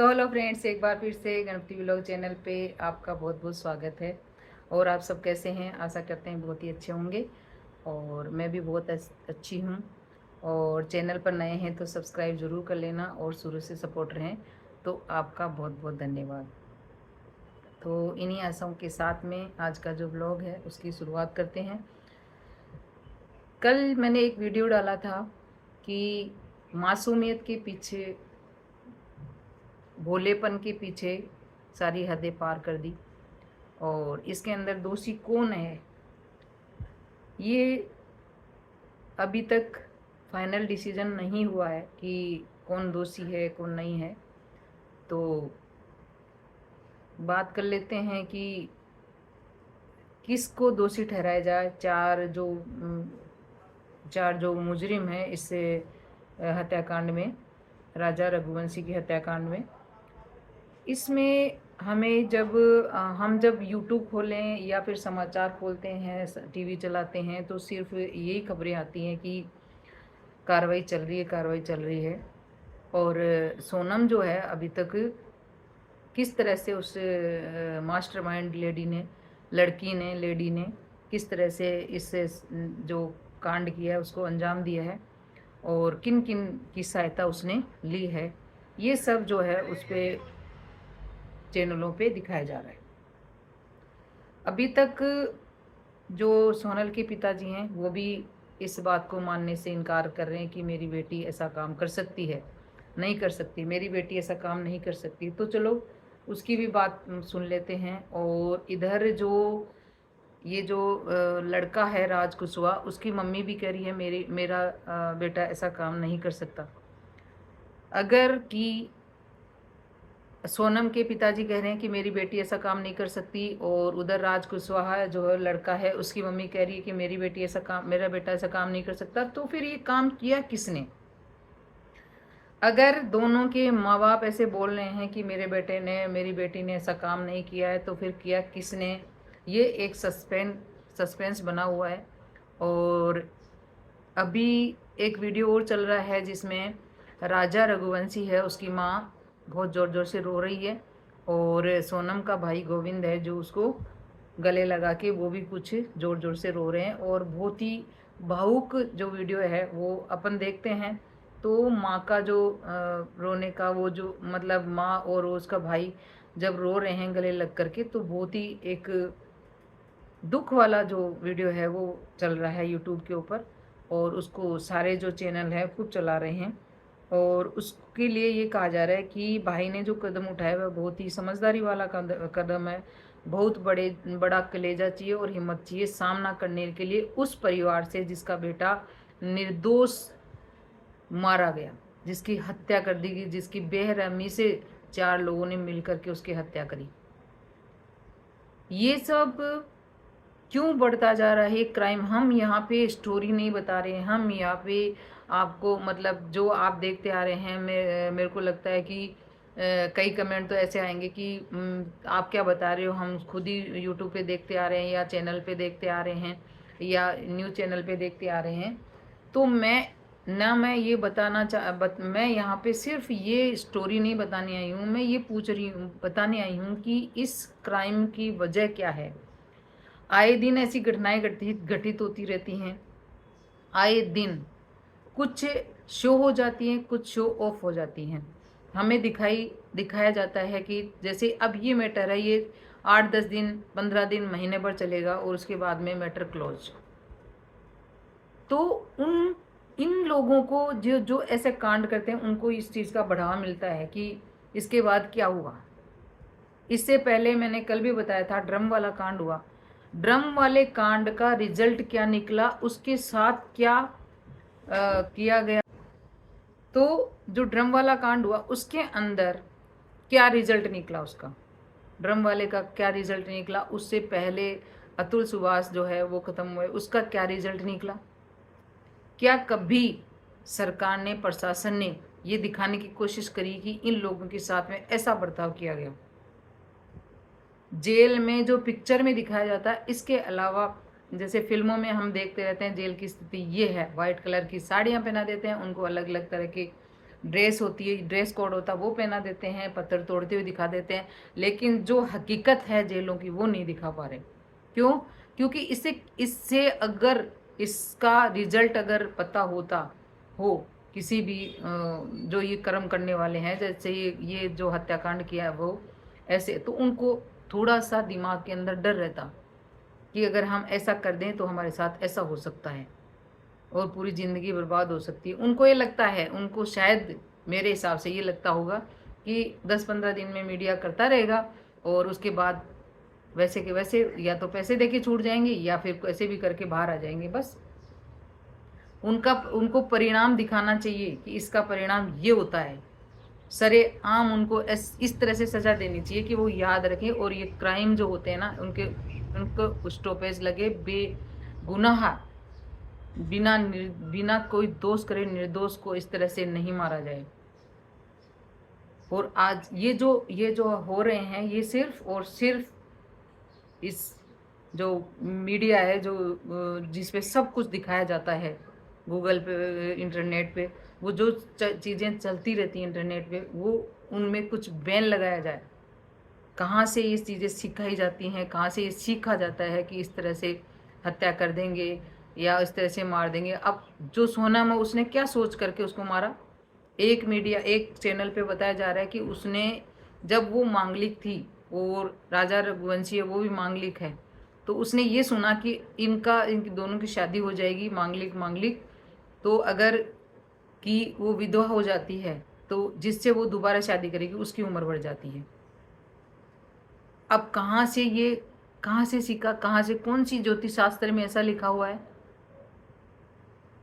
तो hello friends, एक बार फिर से गणपति व्लॉग चैनल पे आपका बहुत बहुत स्वागत है। और आप सब कैसे हैं? आशा करते हैं बहुत ही अच्छे होंगे। और मैं भी बहुत अच्छी हूँ। और चैनल पर नए हैं तो सब्सक्राइब ज़रूर कर लेना और शुरू से सपोर्ट रहें। तो आपका बहुत बहुत धन्यवाद। तो इन्हीं आशाओं के साथ में आज का जो व्लॉग है उसकी शुरुआत करते हैं। कल मैंने एक वीडियो डाला था कि मासूमियत के पीछे, भोलेपन के पीछे सारी हदें पार कर दी। और इसके अंदर दोषी कौन है, ये अभी तक फाइनल डिसीजन नहीं हुआ है कि कौन दोषी है कौन नहीं है। तो बात कर लेते हैं कि किसको दोषी ठहराया जाए। चार जो मुजरिम है इस हत्याकांड में, राजा रघुवंशी की हत्याकांड में, इसमें हमें हम जब यूट्यूब खोलें या फिर समाचार खोलते हैं, टीवी चलाते हैं, तो सिर्फ यही खबरें आती हैं कि कार्रवाई चल रही है, कार्रवाई चल रही है। और सोनम जो है अभी तक किस तरह से उस मास्टरमाइंड लेडी ने किस तरह से इस जो कांड किया है उसको अंजाम दिया है और किन किन की सहायता उसने ली है, ये सब जो है उस पे चैनलों पे दिखाया जा रहा है। अभी तक जो सोनल के पिताजी हैं वो भी इस बात को मानने से इनकार कर रहे हैं कि मेरी बेटी ऐसा काम कर सकती है, नहीं कर सकती, मेरी बेटी ऐसा काम नहीं कर सकती। तो चलो उसकी भी बात सुन लेते हैं। और इधर जो लड़का है राज कुशवाहा, उसकी मम्मी भी कह रही है मेरा बेटा ऐसा काम नहीं कर सकता। अगर कि सोनम के पिताजी कह रहे हैं कि मेरी बेटी ऐसा काम नहीं कर सकती, और उधर राज कुशवाहा जो है लड़का है उसकी मम्मी कह रही है कि मेरा बेटा ऐसा काम नहीं कर सकता, तो फिर ये काम किया किसने? अगर दोनों के माँ बाप ऐसे बोल रहे हैं कि मेरी बेटी ने ऐसा काम नहीं किया है, तो फिर किया किसने? ये एक सस्पेंस बना हुआ है। और अभी एक वीडियो और चल रहा है जिसमें राजा रघुवंशी है, उसकी माँ बहुत ज़ोर ज़ोर से रो रही है, और सोनम का भाई गोविंद है जो उसको गले लगा के वो भी कुछ ज़ोर ज़ोर से रो रहे हैं। और बहुत ही भावुक जो वीडियो है वो अपन देखते हैं। तो माँ का जो रोने का वो जो मतलब माँ और उसका भाई जब रो रहे हैं गले लग करके, तो बहुत ही एक दुख वाला जो वीडियो है वो चल रहा है यूट्यूब के ऊपर। और उसको सारे जो चैनल है खूब चला रहे हैं। और उसके लिए ये कहा जा रहा है कि भाई ने जो कदम उठाया वह बहुत ही समझदारी वाला कदम है। बहुत बड़ा कलेजा चाहिए और हिम्मत चाहिए सामना करने के लिए उस परिवार से जिसका बेटा निर्दोष मारा गया, जिसकी हत्या कर दी गई, जिसकी बेरहमी से 4 लोगों ने मिलकर के उसकी हत्या करी। ये सब क्यों बढ़ता जा रहा है क्राइम? हम यहाँ पे स्टोरी नहीं बता रहे हैं, हम यहाँ पे आपको मतलब जो आप देखते आ रहे हैं, मेरे को लगता है कि कई कमेंट तो ऐसे आएंगे कि आप क्या बता रहे हो, हम खुद ही यूट्यूब पे देखते आ रहे हैं या चैनल पे देखते आ रहे हैं या न्यूज़ चैनल पे देखते आ रहे हैं। तो मैं ये मैं यहाँ पे सिर्फ ये स्टोरी नहीं बताने आई हूँ, मैं ये बताने आई हूँ कि इस क्राइम की वजह क्या है। आए दिन ऐसी घटनाएं घटित होती रहती हैं। आए दिन कुछ शो हो जाती हैं, कुछ शो ऑफ हो जाती हैं। हमें दिखाया जाता है कि जैसे अब ये मैटर है, ये 8-10 दिन, 15 दिन, महीने भर चलेगा और उसके बाद में मैटर क्लोज। तो उन इन लोगों को जो जो ऐसे कांड करते हैं उनको इस चीज़ का बढ़ावा मिलता है कि इसके बाद क्या हुआ। इससे पहले मैंने कल भी बताया था, ड्रम वाला कांड हुआ। ड्रम वाले कांड का रिजल्ट क्या निकला, उसके साथ क्या किया गया। तो जो ड्रम वाला कांड हुआ उसके अंदर क्या रिजल्ट निकला, उसका ड्रम वाले का क्या रिजल्ट निकला, उससे पहले अतुल सुभाष जो है वो खत्म हुए, उसका क्या रिजल्ट निकला। क्या कभी सरकार ने, प्रशासन ने ये दिखाने की कोशिश करी कि इन लोगों के साथ में ऐसा बर्ताव किया गया? जेल में जो पिक्चर में दिखाया जाता है, इसके अलावा जैसे फिल्मों में हम देखते रहते हैं जेल की स्थिति ये है, वाइट कलर की साड़ियाँ पहना देते हैं उनको, अलग अलग तरह के ड्रेस होती है, ड्रेस कोड होता है, वो पहना देते हैं, पत्थर तोड़ते हुए दिखा देते हैं, लेकिन जो हकीकत है जेलों की वो नहीं दिखा पा रहे। क्यों? क्योंकि इससे इससे अगर इसका रिजल्ट अगर पता होता हो किसी भी जो ये कर्म करने वाले हैं, जैसे ये जो हत्याकांड किया है वो ऐसे, तो उनको थोड़ा सा दिमाग के अंदर डर रहता कि अगर हम ऐसा कर दें तो हमारे साथ ऐसा हो सकता है और पूरी ज़िंदगी बर्बाद हो सकती है। उनको ये लगता है, उनको शायद मेरे हिसाब से ये लगता होगा कि 10-15 दिन में मीडिया करता रहेगा और उसके बाद वैसे के वैसे या तो पैसे देके छूट जाएंगे या फिर कैसे भी करके बाहर आ जाएंगे। बस उनको परिणाम दिखाना चाहिए कि इसका परिणाम ये होता है। सरेआम उनको इस तरह से सजा देनी चाहिए कि वो याद रखें और ये क्राइम जो होते हैं ना उनको स्टॉपेज लगे। बेगुनाह बिना कोई दोष करे निर्दोष को इस तरह से नहीं मारा जाए। और आज ये जो हो रहे हैं ये सिर्फ और सिर्फ इस जो मीडिया है जो जिसपे सब कुछ दिखाया जाता है, गूगल पे, इंटरनेट पे, वो जो चीज़ें चलती रहती हैं इंटरनेट पे, वो उनमें कुछ बैन लगाया जाए। कहाँ से ये चीज़ें सिखाई जाती हैं, कहाँ से ये सीखा जाता है कि इस तरह से हत्या कर देंगे या इस तरह से मार देंगे। अब जो सोनम है उसने क्या सोच करके उसको मारा? एक चैनल पे बताया जा रहा है कि उसने, जब वो मांगलिक थी और राजा रघुवंशी है वो भी मांगलिक है, तो उसने ये सुना कि इनकी दोनों की शादी हो जाएगी, मांगलिक मांगलिक, तो अगर कि वो विधवा हो जाती है तो जिससे वो दोबारा शादी करेगी उसकी उम्र बढ़ जाती है। अब कहाँ से सीखा, कहाँ से, कौन सी ज्योतिष शास्त्र में ऐसा लिखा हुआ है?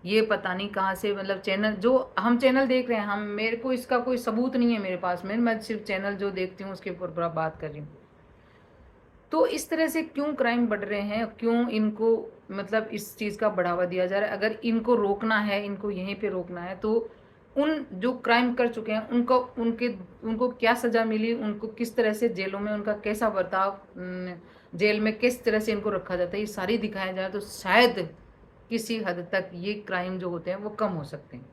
ये पता नहीं कहाँ से, मतलब चैनल जो हम चैनल देख रहे हैं, हम, मेरे को इसका कोई सबूत नहीं है मेरे पास में, मैं सिर्फ चैनल जो देखती हूँ उसके ऊपर बात कर रही हूँ। तो इस तरह से क्यों क्राइम बढ़ रहे हैं, क्यों इनको मतलब इस चीज़ का बढ़ावा दिया जा रहा है? अगर इनको रोकना है, इनको यहीं पे रोकना है, तो उन जो क्राइम कर चुके हैं उनको क्या सज़ा मिली, उनको किस तरह से जेलों में उनका कैसा बर्ताव, जेल में किस तरह से इनको रखा जाता है, ये सारी दिखाया जाए तो शायद किसी हद तक ये क्राइम जो होते हैं वो कम हो सकते हैं।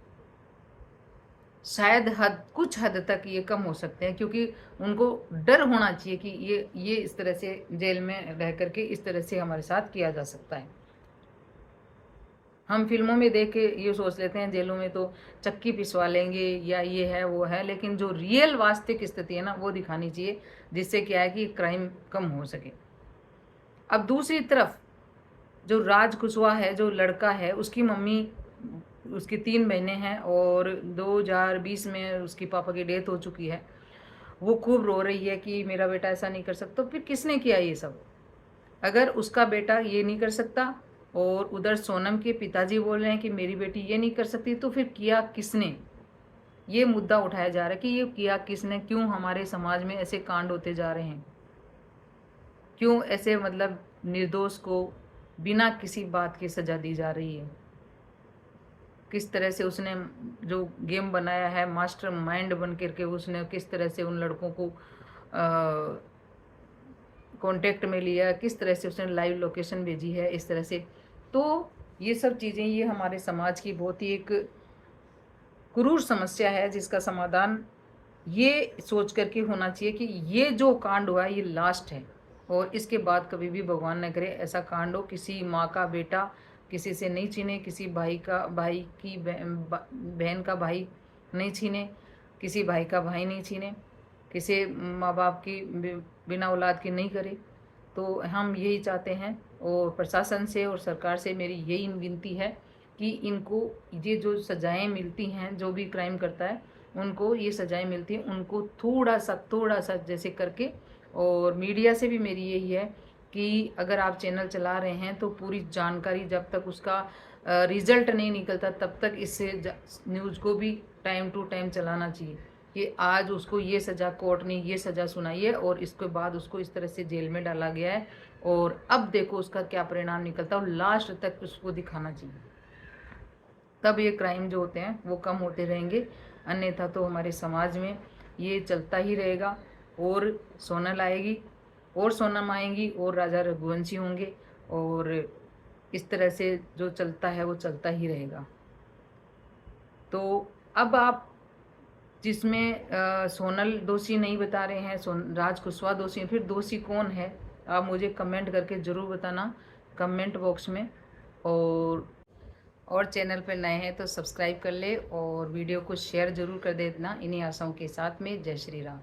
शायद कुछ हद तक ये कम हो सकते हैं, क्योंकि उनको डर होना चाहिए कि ये इस तरह से जेल में रह करके इस तरह से हमारे साथ किया जा सकता है। हम फिल्मों में देख के ये सोच लेते हैं जेलों में तो चक्की पिसवा लेंगे या ये है वो है, लेकिन जो रियल वास्तविक स्थिति है ना वो दिखानी चाहिए, जिससे क्या है कि क्राइम कम हो सके। अब दूसरी तरफ जो राज कुशवाहा है, जो लड़का है, उसकी मम्मी, उसकी 3 बहनें हैं और 2020 में उसकी पापा की डेथ हो चुकी है। वो खूब रो रही है कि मेरा बेटा ऐसा नहीं कर सकता। तो फिर किसने किया ये सब? अगर उसका बेटा ये नहीं कर सकता और उधर सोनम के पिताजी बोल रहे हैं कि मेरी बेटी ये नहीं कर सकती, तो फिर किया किसने? ये मुद्दा उठाया जा रहा है कि ये किया किसने, क्यों हमारे समाज में ऐसे कांड होते जा रहे हैं, क्यों ऐसे मतलब निर्दोष को बिना किसी बात की सजा दी जा रही है। किस तरह से उसने जो गेम बनाया है, मास्टर माइंड बन करके उसने किस तरह से उन लड़कों को कांटेक्ट में लिया, किस तरह से उसने लाइव लोकेशन भेजी है, इस तरह से। तो ये सब चीज़ें ये हमारे समाज की बहुत ही एक क्रूर समस्या है, जिसका समाधान ये सोच करके होना चाहिए कि ये जो कांड हुआ है ये लास्ट है और इसके बाद कभी भी भगवान न करे ऐसा कांड हो, किसी माँ का बेटा किसी से नहीं छीने, किसी भाई की बहन का भाई नहीं छीने, किसी भाई का भाई नहीं छीने, किसी माँ बाप की बिना औलाद की नहीं करे। तो हम यही चाहते हैं और प्रशासन से और सरकार से मेरी यही विनती है कि इनको ये जो सज़ाएं मिलती हैं, जो भी क्राइम करता है उनको ये सज़ाएं मिलती हैं, उनको थोड़ा सा जैसे करके। और मीडिया से भी मेरी यही है कि अगर आप चैनल चला रहे हैं तो पूरी जानकारी जब तक उसका रिज़ल्ट नहीं निकलता तब तक इससे न्यूज़ को भी टाइम टू टाइम चलाना चाहिए कि आज उसको ये सज़ा, कोर्ट ने ये सज़ा सुनाई है और इसके बाद उसको इस तरह से जेल में डाला गया है और अब देखो उसका क्या परिणाम निकलता है, और लास्ट तक उसको दिखाना चाहिए। तब ये क्राइम जो होते हैं वो कम होते रहेंगे, अन्यथा तो हमारे समाज में ये चलता ही रहेगा और सोनल आएगी और सोनम आएंगी और राजा रघुवंशी होंगे और इस तरह से जो चलता है वो चलता ही रहेगा। तो अब आप जिसमें सोनल दोषी नहीं बता रहे हैं, राज कुशवाहा दोषी हैं। फिर दोषी कौन है, आप मुझे कमेंट करके ज़रूर बताना कमेंट बॉक्स में। और चैनल पर नए हैं तो सब्सक्राइब कर ले और वीडियो को शेयर ज़रूर कर देना इन्हीं आशाओं के साथ में। जय श्री राम।